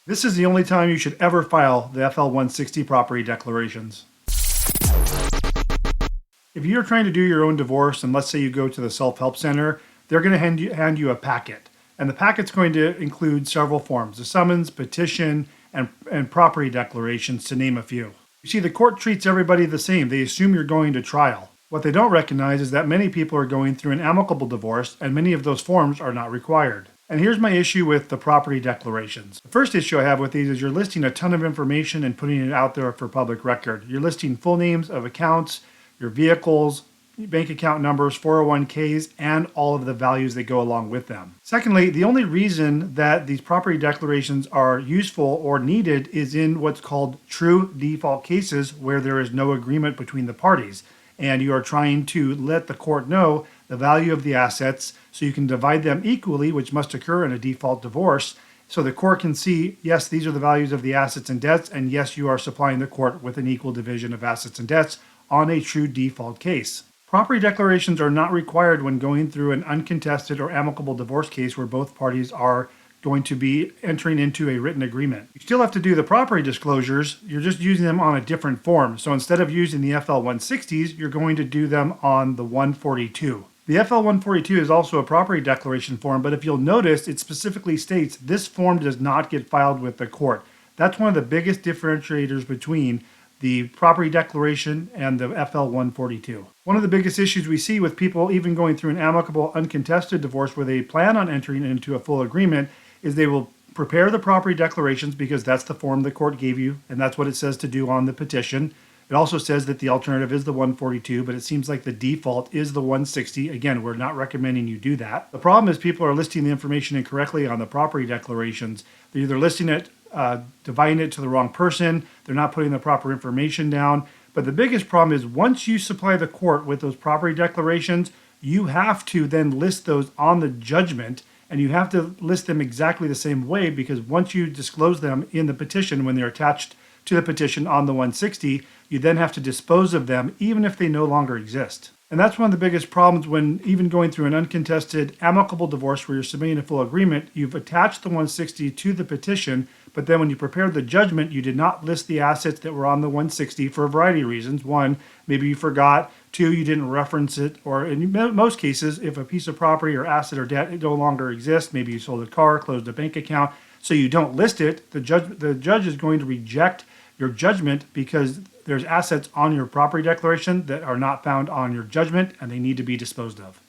This is the only time you should ever file the FL-160 property declarations. If you're trying to do your own divorce, and let's say you go to the self-help center, they're going to hand you a packet. And the packet's going to include several forms: a summons, petition, and property declarations, to name a few. You see, the court treats everybody the same. They assume you're going to trial. What they don't recognize is that many people are going through an amicable divorce, and many of those forms are not required. And here's my issue with the property declarations. The first issue I have with these is you're listing a ton of information and putting it out there for public record. You're listing full names of accounts, your vehicles, bank account numbers, 401ks, and all of the values that go along with them. Secondly, the only reason that these property declarations are useful or needed is in what's called true default cases, where there is no agreement between the parties, and you are trying to let the court know the value of the assets so you can divide them equally, which must occur in a default divorce, so the court can see, yes, these are the values of the assets and debts, and yes, you are supplying the court with an equal division of assets and debts on a true default case. Property declarations are not required when going through an uncontested or amicable divorce case where both parties are going to be entering into a written agreement. You still have to do the property disclosures, you're just using them on a different form. So instead of using the FL-160s, you're going to do them on the 142. The FL-142 is also a property declaration form, but if you'll notice, it specifically states this form does not get filed with the court. That's one of the biggest differentiators between the property declaration and the FL-142. One of the biggest issues we see with people even going through an amicable uncontested divorce where they plan on entering into a full agreement is they will prepare the property declarations because that's the form the court gave you and that's what it says to do on the petition. It also says that the alternative is the 142, but it seems like the default is the 160. Again, we're not recommending you do that. The problem is people are listing the information incorrectly on the property declarations. They're either listing it, dividing it to the wrong person, they're not putting the proper information down. But the biggest problem is once you supply the court with those property declarations, you have to then list those on the judgment, and you have to list them exactly the same way, because once you disclose them in the petition, when they're attached to the petition on the 160, you then have to dispose of them even if they no longer exist. And that's one of the biggest problems when even going through an uncontested amicable divorce where you're submitting a full agreement, you've attached the 160 to the petition, but then when you prepared the judgment, you did not list the assets that were on the 160 for a variety of reasons. One, maybe you forgot. Two, you didn't reference it. Or in most cases, if a piece of property or asset or debt no longer exists, maybe you sold a car, closed a bank account, so you don't list it, the judge is going to reject your judgment because there's assets on your property declaration that are not found on your judgment and they need to be disposed of.